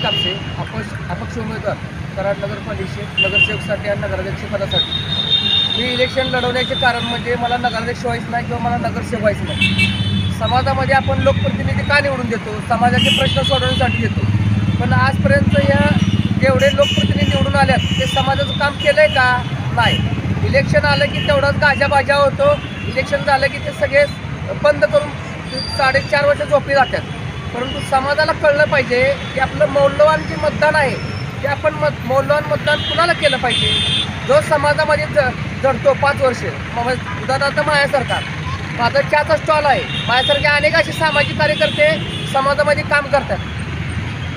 कापसे अपक्ष उमेदवार कराड नगर परिषद नगरसेवकसाठी आणि नगराध्यक्ष पदासाठी मी इलेक्शन लढवण्याचे कारण म्हणजे मला नगराध्यक्ष व्हायचं नाही किंवा मला नगरसेवक व्हायचं नाही। समाजामध्ये आपण लोकप्रतिनिधी का निवडून देतो? समाजाचे प्रश्न सोडवण्यासाठी देतो। पण आजपर्यंत या जेवढे लोकप्रतिनिधी निवडून आल्यात ते समाजाचं काम केलं आहे का? नाही। इलेक्शन आलं की तेवढाच गाजाबाजा होतो, इलेक्शन झालं की ते सगळे बंद करून 4.5 वर्ष झोपी जातात। परंतु समाजाला कळलं पाहिजे की आपलं मौल्यवान जे मतदान आहे ते आपण मौल्यवान मतदान कुणाला केलं पाहिजे, जो समाजामध्ये जडतो 5 वर्ष। उदाहरणार्थ माझ्यासारखा, माझा चहाचा स्टॉल आहे, माझ्यासारखे अनेक असे सामाजिक कार्यकर्ते समाजामध्ये काम करतात।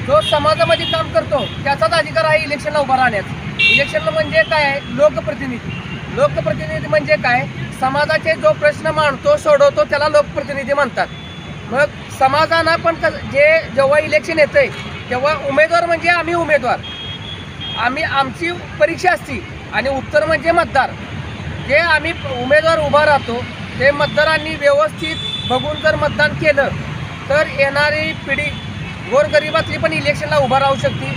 जो समाजामध्ये काम करतो त्याचाच अधिकार आहे इलेक्शनला उभा राहण्याचा। इलेक्शनला म्हणजे काय आहे? लोकप्रतिनिधी। लोकप्रतिनिधी म्हणजे काय? समाजाचे जो प्रश्न मांडतो सोडवतो त्याला लोकप्रतिनिधी म्हणतात। मग समाजानं पण जेव्हा इलेक्शन येतंय तेव्हा उमेदवार म्हणजे आम्ही उमेदवार, आमची परीक्षा असते आणि उत्तर म्हणजे मतदार। जे आम्ही उमेदवार उभा राहतो ते मतदारांनी व्यवस्थित बघून जर मतदान केलं तर येणारी पिढी गोरगरिबातली पण इलेक्शनला उभा राहू शकते।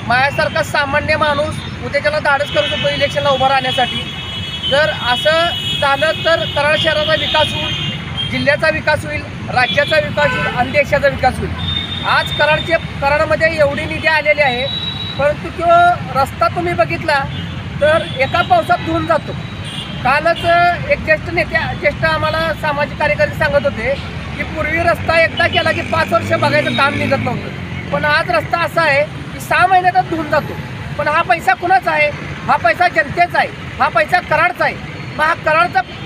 माझ्यासारखा सामान्य माणूस उद्याच्याला धाडस करू शकतो इलेक्शनला उभा राहण्यासाठी। जर असं झालं तर कराड शहराचा विकास होईल, जिल्ह्याचा विकास होईल, राज्याचा विकास होईल आणि देशाचा विकास होईल। आज कराडमध्ये एवढी निधी आलेली आहे, परंतु तो रस्ता तुम्ही बघितला तर एका पावसात धुवून जातो। कालच एक ज्येष्ठ आम्हाला सामाजिक कार्यकर्ते सांगत होते की पूर्वी रस्ता एकदा केला की 5 वर्ष बघायचं काम निघत नव्हतं, पण आज रस्ता असा आहे की 6 महिन्यातच धुवून जातो। पण हा पैसा कुणाचा आहे? हा पैसा जनतेचा आहे, हा पैसा कराडचा आहे। मग हा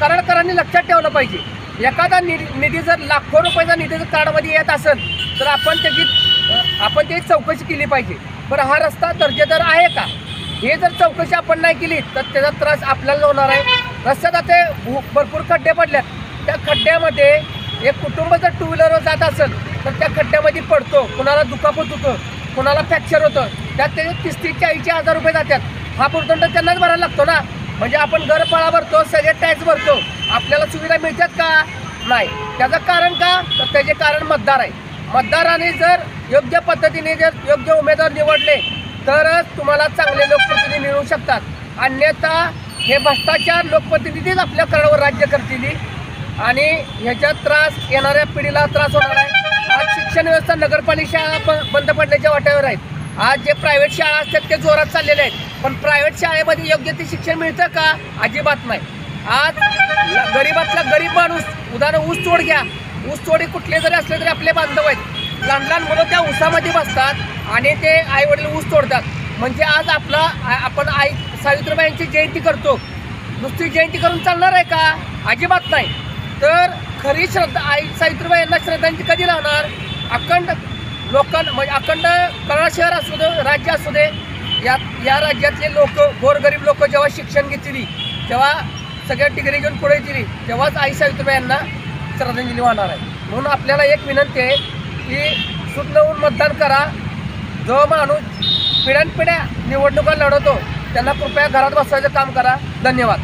कराडकरांनी लक्षात ठेवलं पाहिजे। एखादा निधी जर लाखो रुपयाचा निधी जर कराडमध्ये येत असेल तर आपण त्याची चौकशी केली पाहिजे। बरं, हा रस्ता दर्जेदार आहे का हे जर चौकशी आपण नाही केली तर त्याचा त्रास आपल्याला होणार आहे। रस्त्यात आता भरपूर खड्डे पडल्यात, त्या खड्ड्यामध्ये एक कुटुंब जर 2 व्हीलरवर जात असेल तर त्या खड्ड्यामध्ये पडतो, कुणाला दुखापत होतं, कुणाला फ्रॅक्चर होतं, त्यात त्याचे 30-40 हजार रुपये जातात। हा भुर्दंड त्यांनाच भरायला लागतो ना। म्हणजे आपण घरफाळा भरतो, सगळे टॅक्स भरतो, आपल्याला सुविधा मिळतात का? नाही। त्याचं कारण का? तर त्याचे कारण मतदार आहे। मतदाराने जर योग्य पद्धतीने जर योग्य उमेदवार निवडले तरच तुम्हाला चांगले लोकप्रतिनिधी मिळू शकतात, अन्यथा हे भ्रष्टाचार लोकप्रतिनिधीच आपल्या कराडावर राज्य करतील आणि ह्याचा त्रास येणाऱ्या पिढीला त्रास होणार आहे। आज शिक्षण व्यवस्था नगरपालिका शाळा बंद पडण्याच्या वाट्यावर आहेत। आज जे प्रायव्हेट शाळा असतात ते जोरात चाललेले आहेत, पण प्रायव्हेट शाळेमध्ये योग्य ते शिक्षण मिळतं का? अजिबात नाही। आज गरीबातला गरीब माणूस, उदाहरण ऊस तोड घ्या, ऊस तोडी कुठले जरी असले तरी आपले बांधव आहेत, लहान मुलं त्या ऊसामध्ये बसतात आणि ते आईवडील ऊस तोडतात। म्हणजे आज आपण आई सावित्रीबाईंची जयंती करतो, नुसती जयंती करून चालणार आहे का? अजिबात नाही। तर खरी श्रद्धा आई सावित्रीबाई यांना श्रद्धांची कधी राहणार? अखंड म्हणजे अखंड कराड शहर असू दे, राज्य असू दे, या राज्यातले लोक, गोरगरीब लोक जेव्हा शिक्षण घेतली, जेव्हा सगळ्या डिग्री घेऊन पुढे गेली, तेव्हाच आई सावित्रीबाई यांना श्रद्धांजली वाहणार आहे। म्हणून आपल्याला एक विनंती आहे की सुज्ञ होऊन मतदान करा। जो माणूस पिढ्यानपिढ्या निवडणुका लढवतो त्यांना कृपया घरात बसवायचं काम करा। धन्यवाद।